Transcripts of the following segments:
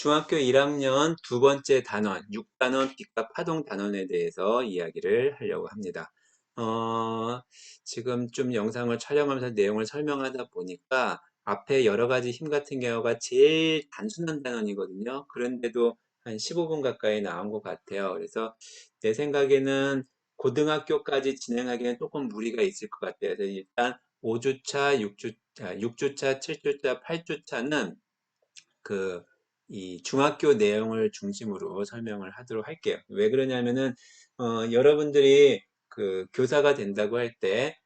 중학교 1학년 두 번째 단원, 6단원 빛과 파동 단원에 대해서 이야기를 하려고 합니다. 지금 좀 영상을 촬영하면서 내용을 설명하다 보니까 앞에 여러 가지 힘 같은 경우가 제일 단순한 단원이거든요. 그런데도 한 15분 가까이 나온 것 같아요. 그래서 내 생각에는 고등학교까지 진행하기에는 조금 무리가 있을 것 같아요. 그래서 일단 5주차, 6주차, 7주차, 8주차는 이 중학교 내용을 중심으로 설명을 하도록 할게요. 왜 그러냐면은, 여러분들이 그 교사가 된다고 할 때,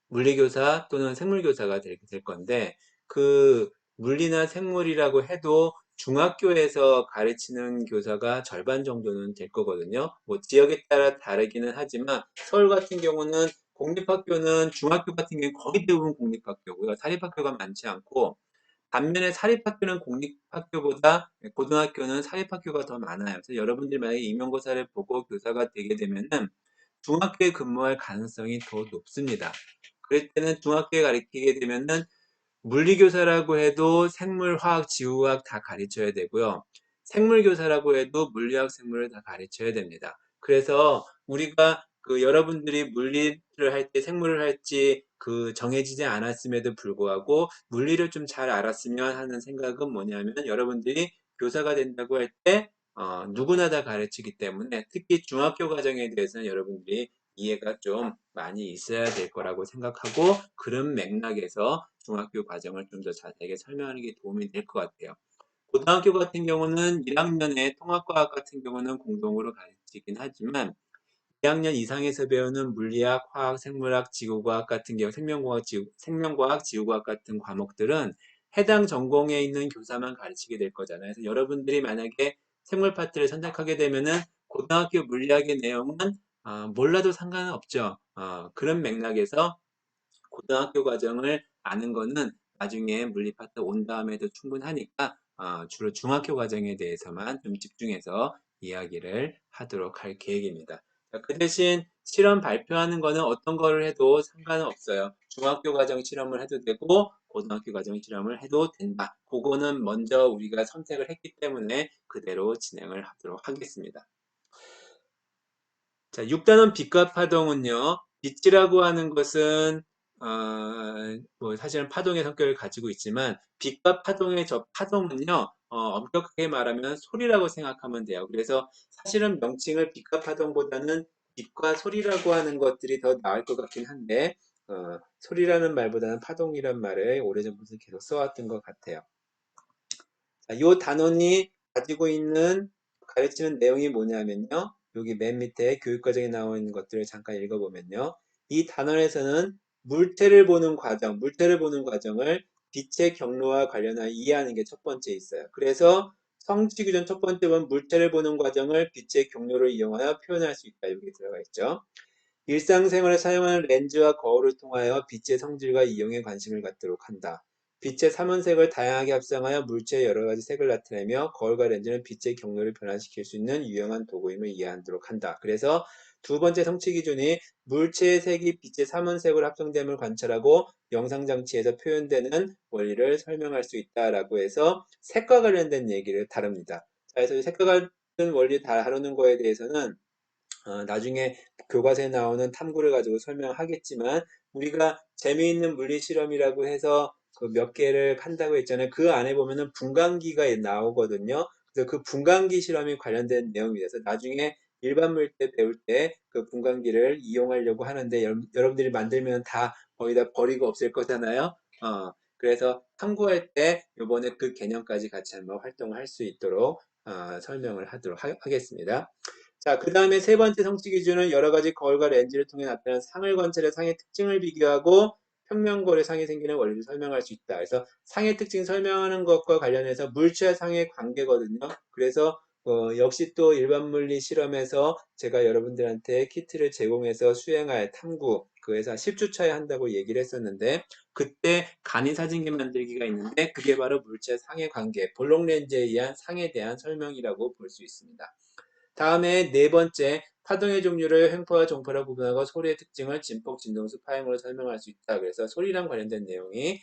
물리교사 또는 생물교사가 될 건데, 그 물리나 생물이라고 해도 중학교에서 가르치는 교사가 절반 정도는 될 거거든요. 뭐 지역에 따라 다르기는 하지만, 서울 같은 경우는 공립학교는 중학교 같은 경우는 거의 대부분 공립학교고요. 사립학교가 많지 않고, 반면에 사립학교는 공립학교보다 고등학교는 사립학교가 더 많아요. 그래서 여러분들이 만약에 임용고사를 보고 교사가 되게 되면은 중학교에 근무할 가능성이 더 높습니다. 그럴 때는 중학교에 가르치게 되면은 물리교사라고 해도 생물, 화학, 지구과학 다 가르쳐야 되고요. 생물교사라고 해도 물리학, 생물을 다 가르쳐야 됩니다. 그래서 우리가 여러분들이 물리를 할 때 생물을 할지 정해지지 않았음에도 불구하고 물리를 좀 잘 알았으면 하는 생각은 뭐냐면 여러분들이 교사가 된다고 할 때 누구나 다 가르치기 때문에 특히 중학교 과정에 대해서는 여러분들이 이해가 좀 많이 있어야 될 거라고 생각하고 그런 맥락에서 중학교 과정을 좀 더 자세하게 설명하는 게 도움이 될 것 같아요. 고등학교 같은 경우는 1학년에 통합과학 같은 경우는 공동으로 가르치긴 하지만 2학년 이상에서 배우는 물리학, 화학, 생물학, 지구과학 같은 경우 생명과학, 지구과학 같은 과목들은 해당 전공에 있는 교사만 가르치게 될 거잖아요. 그래서 여러분들이 만약에 생물 파트를 선택하게 되면은 고등학교 물리학의 내용은 몰라도 상관은 없죠. 그런 맥락에서 고등학교 과정을 아는 거는 나중에 물리 파트 온 다음에도 충분하니까 주로 중학교 과정에 대해서만 좀 집중해서 이야기를 하도록 할 계획입니다. 그 대신 실험 발표하는 거는 어떤 거를 해도 상관은 없어요. 중학교 과정 실험을 해도 되고 고등학교 과정 실험을 해도 된다. 그거는 먼저 우리가 선택을 했기 때문에 그대로 진행을 하도록 하겠습니다. 자, 6단원 빛과 파동은요. 빛이라고 하는 것은 뭐 사실은 파동의 성격을 가지고 있지만 빛과 파동의 저 파동은요. 엄격하게 말하면 소리라고 생각하면 돼요. 그래서 사실은 명칭을 빛과 파동보다는 빛과 소리라고 하는 것들이 더 나을 것 같긴 한데 소리라는 말보다는 파동이란 말을 오래전부터 계속 써왔던 것 같아요. 자, 이 단원이 가지고 있는 가르치는 내용이 뭐냐면요. 여기 맨 밑에 교육과정에 나와 있는 것들을 잠깐 읽어보면요. 이 단원에서는 물체를 보는 과정을 빛의 경로와 관련하여 이해하는 게 첫 번째 있어요. 그래서 성취 규정 첫 번째 번 물체를 보는 과정을 빛의 경로를 이용하여 표현할 수 있다. 여기 들어가 있죠. 일상생활에 사용하는 렌즈와 거울을 통하여 빛의 성질과 이용에 관심을 갖도록 한다. 빛의 삼원색을 다양하게 합성하여 물체의 여러 가지 색을 나타내며 거울과 렌즈는 빛의 경로를 변화시킬 수 있는 유용한 도구임을 이해하도록 한다. 그래서 두 번째 성취 기준이 물체의 색이 빛의 삼원색으로 합성됨을 관찰하고 영상장치에서 표현되는 원리를 설명할 수 있다라고 해서 색과 관련된 얘기를 다룹니다. 그래서 색과 관련된 원리 다루는 거에 대해서는 나중에 교과서에 나오는 탐구를 가지고 설명하겠지만 우리가 재미있는 물리 실험이라고 해서 그 몇 개를 한다고 했잖아요. 그 안에 보면은 분광기가 나오거든요. 그래서 그 분광기 실험이 관련된 내용이라서 나중에 일반 물때 배울 때 그 분광기를 이용하려고 하는데 여러분들이 만들면 다 거의 다 버리고 없을 거잖아요. 그래서 탐구할 때 이번에 그 개념까지 같이 한번 활동을 할 수 있도록 설명을 하도록 하겠습니다. 자, 그 다음에 세 번째 성취 기준은 여러 가지 거울과 렌즈를 통해 나타나는 상을 관찰해 상의 특징을 비교하고 평면거울에 상이 생기는 원리를 설명할 수 있다. 그래서 상의 특징 설명하는 것과 관련해서 물체와 상의 관계거든요. 그래서 역시 또 일반 물리 실험에서 제가 여러분들한테 키트를 제공해서 수행할 탐구 그래서 10주차에 한다고 얘기를 했었는데 그때 간이 사진기 만들기가 있는데 그게 바로 물체 상의 관계, 볼록 렌즈에 의한 상에 대한 설명이라고 볼 수 있습니다. 다음에 네 번째, 파동의 종류를 횡포와 종파로 구분하고 소리의 특징을 진폭, 진동수, 파형으로 설명할 수 있다. 그래서 소리랑 관련된 내용이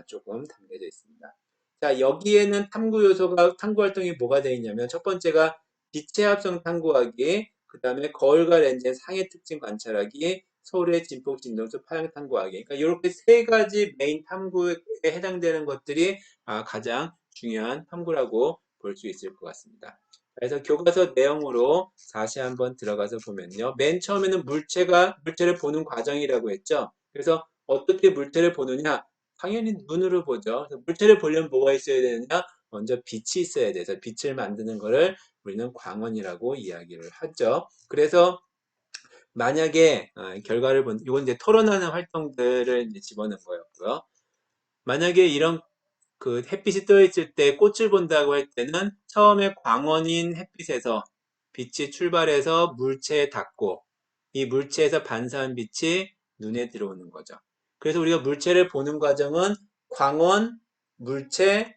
조금 담겨져 있습니다. 자, 여기에는 탐구 활동이 뭐가 되어 있냐면, 첫 번째가 빛의 합성 탐구하기, 그 다음에 거울과 렌즈의 상해 특징 관찰하기, 서울의 진폭 진동수 파형 탐구하기. 그러니까 이렇게 세 가지 메인 탐구에 해당되는 것들이 가장 중요한 탐구라고 볼 수 있을 것 같습니다. 그래서 교과서 내용으로 다시 한번 들어가서 보면요. 맨 처음에는 물체를 보는 과정이라고 했죠. 그래서 어떻게 물체를 보느냐? 당연히 눈으로 보죠. 그래서 물체를 보려면 뭐가 있어야 되느냐? 먼저 빛이 있어야 돼서 빛을 만드는 거를 우리는 광원이라고 이야기를 하죠. 그래서 만약에 결과를 이건 이제 토론하는 활동들을 이제 집어넣은 거였고요. 만약에 이런 그 햇빛이 떠 있을 때 꽃을 본다고 할 때는 처음에 광원인 햇빛에서 빛이 출발해서 물체에 닿고 이 물체에서 반사한 빛이 눈에 들어오는 거죠. 그래서 우리가 물체를 보는 과정은 광원, 물체,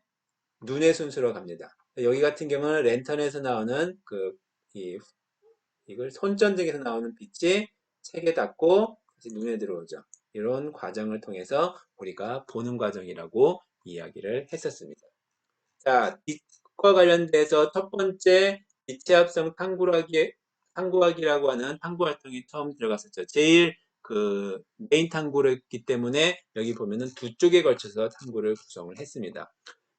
눈의 순서로 갑니다. 여기 같은 경우는 랜턴에서 나오는 이걸 손전등에서 나오는 빛이 책에 닿고 다시 눈에 들어오죠. 이런 과정을 통해서 우리가 보는 과정이라고 이야기를 했었습니다. 자, 빛과 관련돼서 첫 번째 빛의 합성 탐구하기라고 하는 탐구 활동이 처음 들어갔었죠. 제일 그 메인 탐구였기 때문에 여기 보면은 두 쪽에 걸쳐서 탐구를 구성을 했습니다.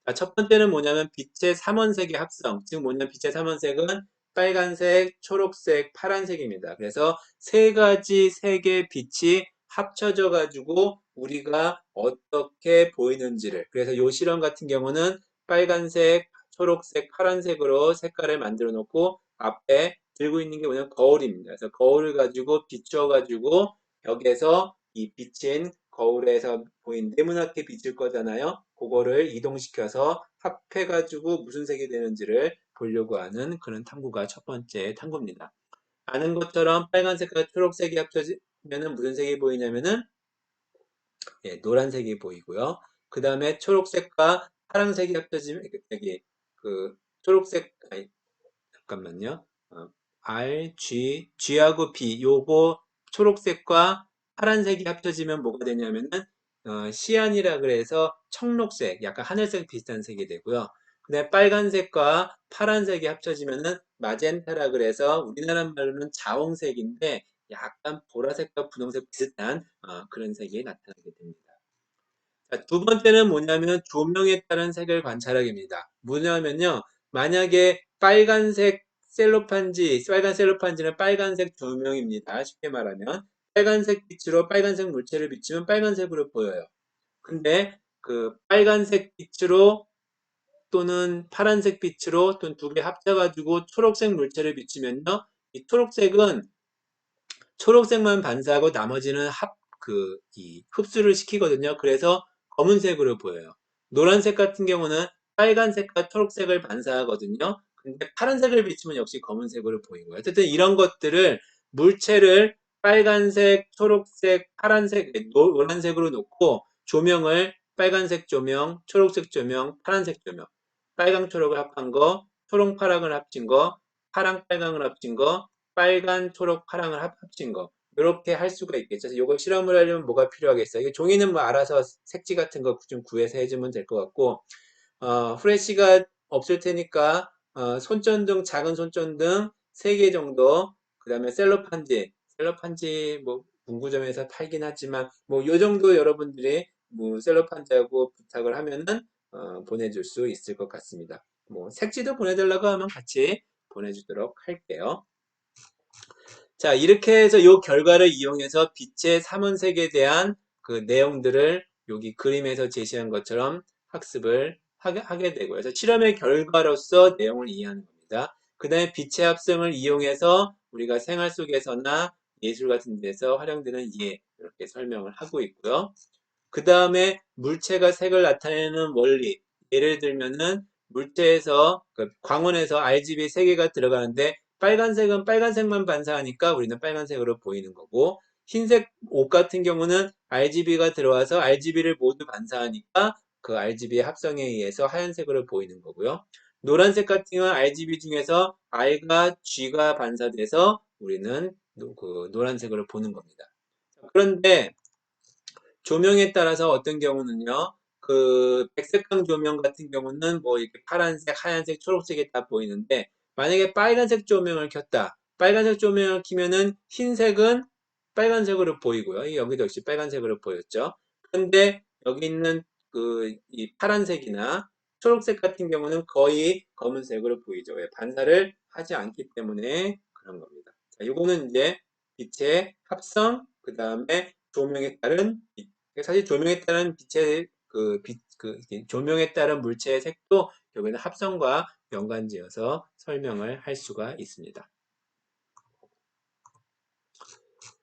자, 첫 번째는 뭐냐면 빛의 삼원색의 합성. 즉 뭐냐면 빛의 삼원색은 빨간색, 초록색, 파란색입니다. 그래서 세 가지 색의 빛이 합쳐져 가지고 우리가 어떻게 보이는지를, 그래서 이 실험 같은 경우는 빨간색, 초록색, 파란색으로 색깔을 만들어 놓고 앞에 들고 있는 게 뭐냐면 거울입니다. 그래서 거울을 가지고 비춰 가지고 벽에서 이 빛인 거울에서 보인 네모나게 비칠 거잖아요. 그거를 이동시켜서 합해가지고 무슨 색이 되는지를 보려고 하는 그런 탐구가 첫 번째 탐구입니다. 아는 것처럼 빨간색과 초록색이 합쳐지면 무슨 색이 보이냐면은 노란색이 보이고요. 그 다음에 초록색과 파란색이 합쳐지면 여기 초록색 아니 잠깐만요. R, G하고 B 요거 초록색과 파란색이 합쳐지면 뭐가 되냐면은 시안이라 그래서 청록색, 약간 하늘색 비슷한 색이 되고요. 근데 빨간색과 파란색이 합쳐지면은 마젠타라 그래서 우리나라 말로는 자홍색인데 약간 보라색과 분홍색 비슷한 그런 색이 나타나게 됩니다. 자, 두 번째는 뭐냐면 조명에 따른 색을 관찰하기입니다. 뭐냐면요. 만약에 빨간 셀로판지는 빨간색 조명입니다. 쉽게 말하면 빨간색 빛으로 빨간색 물체를 비추면 빨간색으로 보여요. 근데 그 빨간색 빛으로 또는 파란색 빛으로 또는 두 개 합쳐가지고 초록색 물체를 비추면요. 이 초록색만 반사하고 나머지는 흡수를 시키거든요. 그래서 검은색으로 보여요. 노란색 같은 경우는 빨간색과 초록색을 반사하거든요. 근데 파란색을 비추면 역시 검은색으로 보이고요. 어쨌든 이런 것들을 물체를 빨간색, 초록색, 파란색, 노란색으로 놓고 조명을 빨간색 조명, 초록색 조명, 파란색 조명, 빨강, 초록을 합한 거, 초록, 파랑을 합친 거, 파랑, 빨강을 합친 거, 빨간, 초록, 파랑을 합친 거. 이렇게 할 수가 있겠죠. 그래서 이걸 실험을 하려면 뭐가 필요하겠어요? 이게 종이는 뭐 알아서 색지 같은 거 좀 구해서 해주면 될 것 같고, 후레쉬가 없을 테니까, 손전등, 작은 손전등 3개 정도, 그 다음에 셀로판지, 뭐, 문구점에서 팔긴 하지만, 뭐, 요 정도 여러분들이 뭐, 셀로판지하고 부탁을 하면은, 보내줄 수 있을 것 같습니다. 뭐, 색지도 보내달라고 하면 같이 보내주도록 할게요. 자, 이렇게 해서 이 결과를 이용해서 빛의 삼원색에 대한 그 내용들을 여기 그림에서 제시한 것처럼 학습을 하게 되고, 그래서 실험의 결과로서 내용을 이해하는 겁니다. 그 다음에 빛의 합성을 이용해서 우리가 생활 속에서나 예술 같은 데서 활용되는 예, 이렇게 설명을 하고 있고요. 그 다음에 물체가 색을 나타내는 원리. 예를 들면은 물체에서, 광원에서 RGB 3개가 들어가는데 빨간색은 빨간색만 반사하니까 우리는 빨간색으로 보이는 거고, 흰색 옷 같은 경우는 RGB가 들어와서 RGB를 모두 반사하니까 그 RGB의 합성에 의해서 하얀색으로 보이는 거고요. 노란색 같은 경우는 RGB 중에서 R과 G가 반사돼서 우리는 그 노란색으로 보는 겁니다. 그런데 조명에 따라서 어떤 경우는요, 그 백색광 조명 같은 경우는 뭐 이렇게 파란색, 하얀색, 초록색이 다 보이는데 만약에 빨간색 조명을 켰다. 빨간색 조명을 켜면은 흰색은 빨간색으로 보이고요. 여기도 역시 빨간색으로 보였죠. 그런데 여기 있는 그 이 파란색이나 초록색 같은 경우는 거의 검은색으로 보이죠. 왜? 반사를 하지 않기 때문에 그런 겁니다. 자, 요거는 이제 빛의 합성, 그 다음에 조명에 따른 빛. 사실 조명에 따른 빛의 조명에 따른 물체의 색도 결국에는 합성과 연관지어서 설명을 할 수가 있습니다.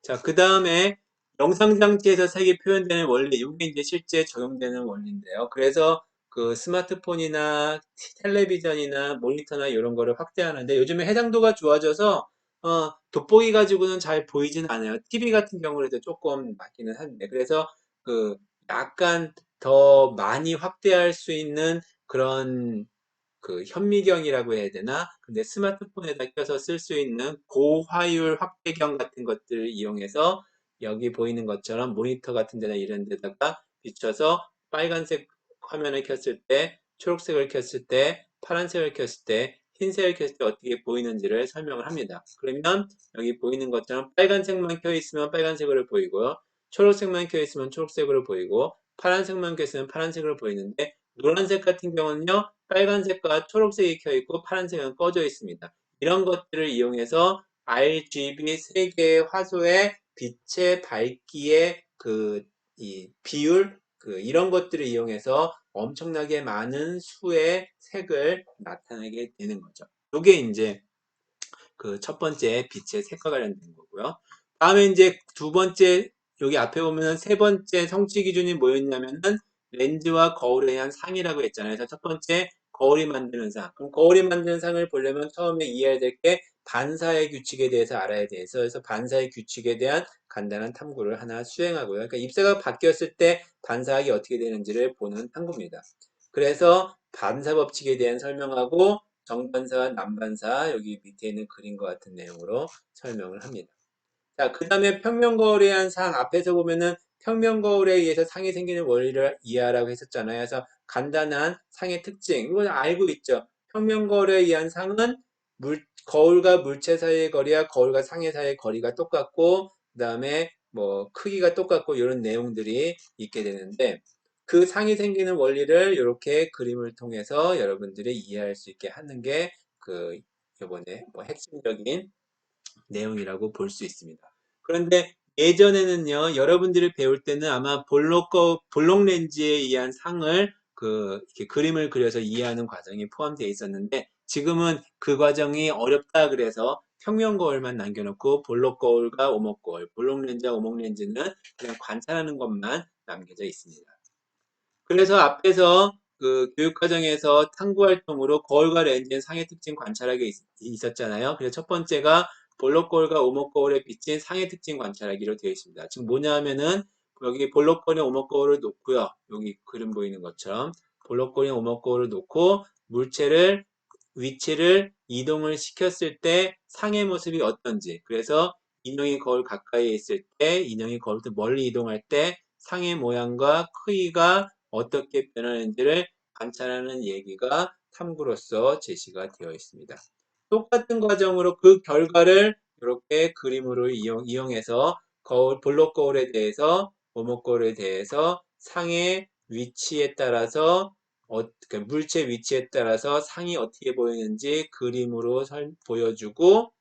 자, 그 다음에 영상장치에서 색이 표현되는 원리, 이게 이제 실제 적용되는 원리인데요. 그래서 그 스마트폰이나 텔레비전이나 모니터나 이런 거를 확대하는데 요즘에 해상도가 좋아져서 돋보기 가지고는 잘 보이진 않아요. TV 같은 경우에도 조금 맞기는 한데 그래서 그 약간 더 많이 확대할 수 있는 그런 그 현미경이라고 해야 되나? 근데 스마트폰에다 껴서 쓸 수 있는 고화율 확대경 같은 것들을 이용해서 여기 보이는 것처럼 모니터 같은 데나 이런 데다가 비춰서 빨간색 화면을 켰을 때, 초록색을 켰을 때, 파란색을 켰을 때, 흰색을 켰을 때 어떻게 보이는지를 설명을 합니다. 그러면 여기 보이는 것처럼 빨간색만 켜 있으면 빨간색으로 보이고요. 초록색만 켜 있으면 초록색으로 보이고 파란색만 켜 있으면 파란색으로 보이는데 노란색 같은 경우는요. 빨간색과 초록색이 켜 있고 파란색은 꺼져 있습니다. 이런 것들을 이용해서 RGB 3개의 화소의 빛의 밝기의 이 비율 이런 것들을 이용해서 엄청나게 많은 수의 색을 나타내게 되는 거죠. 이게 이제 그 첫 번째 빛의 색과 관련된 거고요. 다음에 이제 두 번째 여기 앞에 보면은 세 번째 성취 기준이 뭐였냐면은 렌즈와 거울에 대한 상이라고 했잖아요. 그래서 첫 번째 거울이 만드는 상. 그럼 거울이 만드는 상을 보려면 처음에 이해해야 될 게 반사의 규칙에 대해서 알아야 돼서 그래서 반사의 규칙에 대한 간단한 탐구를 하나 수행하고요. 그러니까 입자가 바뀌었을 때 반사학이 어떻게 되는지를 보는 탐구입니다. 그래서 반사 법칙에 대한 설명하고 정반사와 난반사 여기 밑에 있는 그림과 같은 내용으로 설명을 합니다. 자, 그 다음에 평면거울에 의한 상 앞에서 보면은 평면거울에 의해서 상이 생기는 원리를 이해하라고 했었잖아요. 그래서 간단한 상의 특징 이건 알고 있죠. 평면거울에 의한 상은 거울과 물체 사이의 거리와 거울과 상의 사이의 거리가 똑같고 그 다음에 뭐 크기가 똑같고 이런 내용들이 있게 되는데 그 상이 생기는 원리를 이렇게 그림을 통해서 여러분들이 이해할 수 있게 하는 게 그 이번에 뭐 핵심적인 내용이라고 볼 수 있습니다. 그런데 예전에는요, 여러분들이 배울 때는 아마 볼록 렌즈에 의한 상을 이렇게 그림을 그려서 이해하는 과정이 포함되어 있었는데 지금은 그 과정이 어렵다 그래서 평면 거울만 남겨놓고 볼록 거울과 오목 거울, 볼록 렌즈와 오목 렌즈는 그냥 관찰하는 것만 남겨져 있습니다. 그래서 앞에서 그 교육과정에서 탐구활동으로 거울과 렌즈의 상의 특징 관찰하기 있었잖아요. 그래서 첫 번째가 볼록거울과 오목거울에 비친 상의 특징 관찰하기로 되어 있습니다. 지금 뭐냐 하면은 여기 볼록거울이나 오목거울을 놓고요. 여기 그림 보이는 것처럼 볼록거울이나 오목거울을 놓고 물체를 위치를 이동을 시켰을 때 상의 모습이 어떤지 그래서 인형이 거울 가까이에 있을 때 인형이 거울부터 멀리 이동할 때 상의 모양과 크기가 어떻게 변하는지를 관찰하는 얘기가 탐구로서 제시가 되어 있습니다. 똑같은 과정으로 그 결과를 이렇게 그림으로 이용해서 볼록 거울에 대해서 오목 거울에 대해서 상의 위치에 따라서 물체 위치에 따라서 상이 어떻게 보이는지 그림으로 보여주고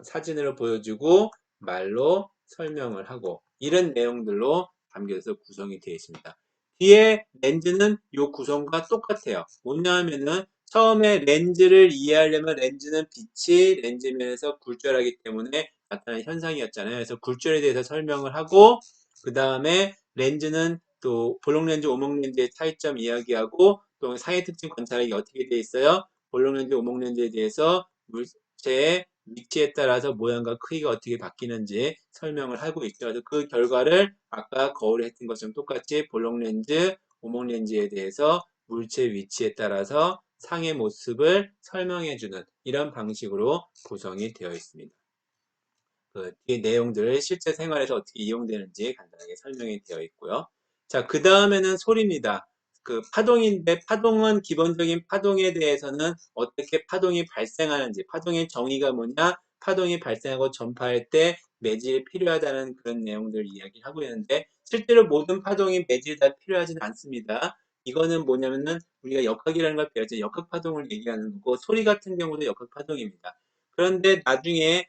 사진으로 보여주고 말로 설명을 하고 이런 내용들로 담겨서 구성이 되어 있습니다. 뒤에 렌즈는 이 구성과 똑같아요. 뭐냐 하면은 처음에 렌즈를 이해하려면 렌즈는 빛이 렌즈면에서 굴절하기 때문에 나타나는 현상이었잖아요. 그래서 굴절에 대해서 설명을 하고 그 다음에 렌즈는 또 볼록 렌즈, 오목 렌즈의 차이점 이야기하고 또 상의 특징 관찰하기 어떻게 되어 있어요? 볼록 렌즈, 오목 렌즈에 대해서 물체의 위치에 따라서 모양과 크기가 어떻게 바뀌는지 설명을 하고 있죠. 그래서 그 결과를 아까 거울에 했던 것처럼 똑같이 볼록 렌즈, 오목 렌즈에 대해서 물체 위치에 따라서 상의 모습을 설명해주는 이런 방식으로 구성이 되어 있습니다. 이 내용들을 실제 생활에서 어떻게 이용되는지 간단하게 설명이 되어 있고요. 자, 그 다음에는 소리입니다. 그 파동인데 파동은 기본적인 파동에 대해서는 어떻게 파동이 발생하는지, 파동의 정의가 뭐냐, 파동이 발생하고 전파할 때 매질이 필요하다는 그런 내용들을 이야기하고 있는데 실제로 모든 파동이 매질이 다 필요하지는 않습니다. 이거는 뭐냐면은 우리가 역학이라는 걸 배웠죠. 역학파동을 얘기하는 거고 소리 같은 경우도 역학파동입니다. 그런데 나중에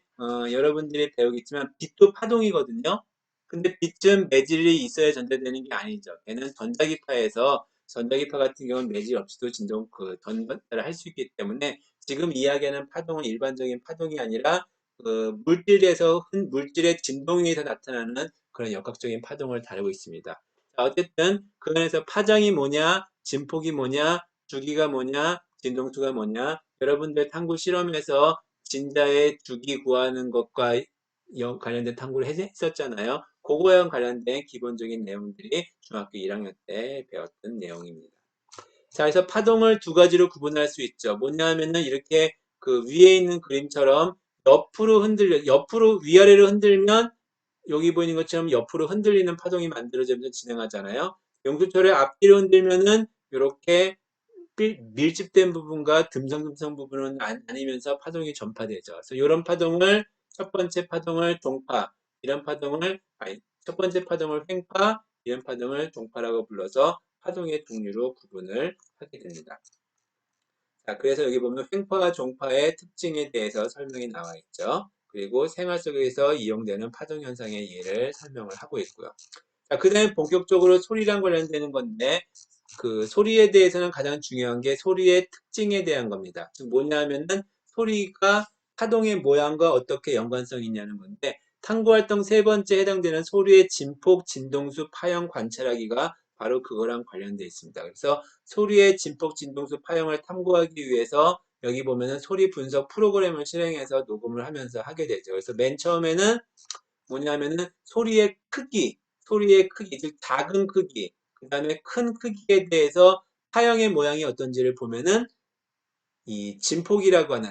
여러분들이 배우겠지만 빛도 파동이거든요. 근데 빛은 매질이 있어야 전달되는 게 아니죠. 걔는 전자기파에서 전자기파 같은 경우는 매질 없이도 진동 전달을 할 수 있기 때문에 지금 이야기하는 파동은 일반적인 파동이 아니라 물질의 진동에 의해서 나타나는 그런 역학적인 파동을 다루고 있습니다. 자, 어쨌든 그 안에서 파장이 뭐냐, 진폭이 뭐냐, 주기가 뭐냐, 진동수가 뭐냐, 여러분들 탐구 실험에서 진자의 주기 구하는 것과 관련된 탐구를 했었잖아요. 그거와 관련된 기본적인 내용들이 중학교 1학년 때 배웠던 내용입니다. 자, 그래서 파동을 두 가지로 구분할 수 있죠. 뭐냐 하면은 이렇게 그 위에 있는 그림처럼 옆으로 위아래로 흔들면 여기 보이는 것처럼 옆으로 흔들리는 파동이 만들어지면서 진행하잖아요. 영수철의 앞뒤로 흔들면은 이렇게 밀집된 부분과 듬성듬성 부분은 아니면서 파동이 전파되죠. 그래서 이런 파동을 첫 번째 파동을 동파, 이런 파동을 아니 첫 번째 파동을 횡파, 이런 파동을 동파라고 불러서 파동의 종류로 구분을 하게 됩니다. 자, 그래서 여기 보면 횡파와 종파의 특징에 대해서 설명이 나와 있죠. 그리고 생활 속에서 이용되는 파동 현상의 예를 설명을 하고 있고요. 자, 그 다음에 본격적으로 소리랑 관련되는 건데 그 소리에 대해서는 가장 중요한 게 소리의 특징에 대한 겁니다. 즉 뭐냐면은 소리가 파동의 모양과 어떻게 연관성이 있냐는 건데 탐구활동 세 번째 해당되는 소리의 진폭, 진동수, 파형 관찰하기가 바로 그거랑 관련되어 있습니다. 그래서 소리의 진폭, 진동수, 파형을 탐구하기 위해서 여기 보면은 소리 분석 프로그램을 실행해서 녹음을 하면서 하게 되죠. 그래서 맨 처음에는 뭐냐면은 소리의 크기, 즉 작은 크기, 그 다음에 큰 크기에 대해서 파형의 모양이 어떤지를 보면은 이 진폭이라고 하는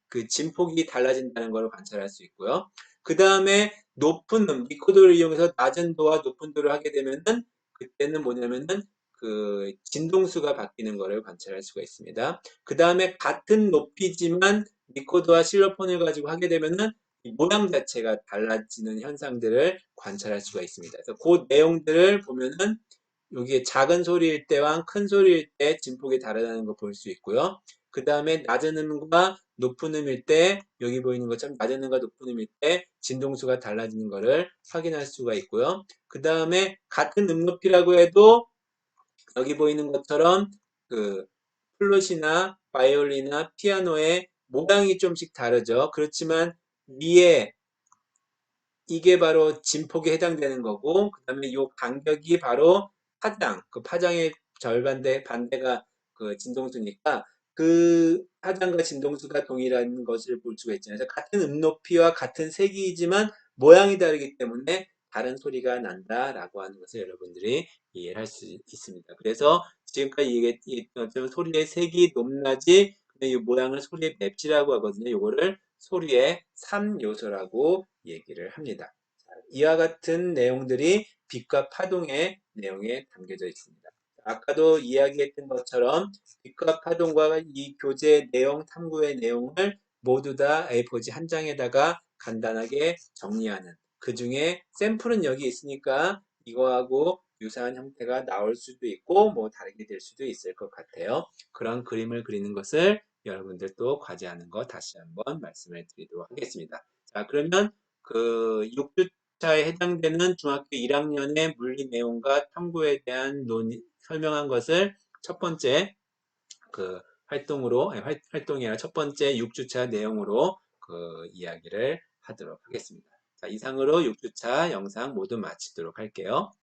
그 진폭이 달라진다는 걸 관찰할 수 있고요. 그 다음에 높은 리코더를 이용해서 낮은 도와 높은 도를 하게 되면은 그때는 뭐냐면은 그 진동수가 바뀌는 것을 관찰할 수가 있습니다. 그 다음에 같은 높이지만 리코더와 실로폰을 가지고 하게 되면은 모양 자체가 달라지는 현상들을 관찰할 수가 있습니다. 그래서 그 내용들을 보면은 여기에 작은 소리일 때와 큰 소리일 때 진폭이 다르다는 거 볼 수 있고요. 그 다음에 낮은 음과 높은 음일 때 여기 보이는 것처럼 낮은 음과 높은 음일 때 진동수가 달라지는 것을 확인할 수가 있고요. 그 다음에 같은 음 높이라고 해도 여기 보이는 것처럼 그 플룻이나 바이올린이나 피아노의 모양이 좀씩 다르죠. 그렇지만 위에 이게 바로 진폭에 해당되는 거고 그 다음에 이 간격이 바로 그 파장의 반대가 그 진동수니까 그 파장과 진동수가 동일한 것을 볼 수가 있잖아요. 그래서 같은 음높이와 같은 색이지만 모양이 다르기 때문에 다른 소리가 난다라고 하는 것을 여러분들이 이해를 할 수 있습니다. 그래서 지금까지 얘기했던 것처럼 소리의 색이 높낮이, 이 모양을 소리의 맵시라고 하거든요. 요거를 소리의 3요소라고 얘기를 합니다. 이와 같은 내용들이 빛과 파동의 내용에 담겨져 있습니다. 아까도 이야기했던 것처럼 빛과 파동과 이 교재 내용, 탐구의 내용을 모두 다 A4지 한 장에다가 간단하게 정리하는, 그 중에 샘플은 여기 있으니까 이거하고 유사한 형태가 나올 수도 있고 뭐 다르게 될 수도 있을 것 같아요. 그런 그림을 그리는 것을 여러분들도 과제하는 거 다시 한번 말씀을 드리도록 하겠습니다. 자, 그러면 그 6주차에 해당되는 중학교 1학년의 물리 내용과 탐구에 대한 설명한 것을 첫 번째 그 활동이 아니라 첫 번째 6주차 내용으로 그 이야기를 하도록 하겠습니다. 자, 이상으로 6주차 영상 모두 마치도록 할게요.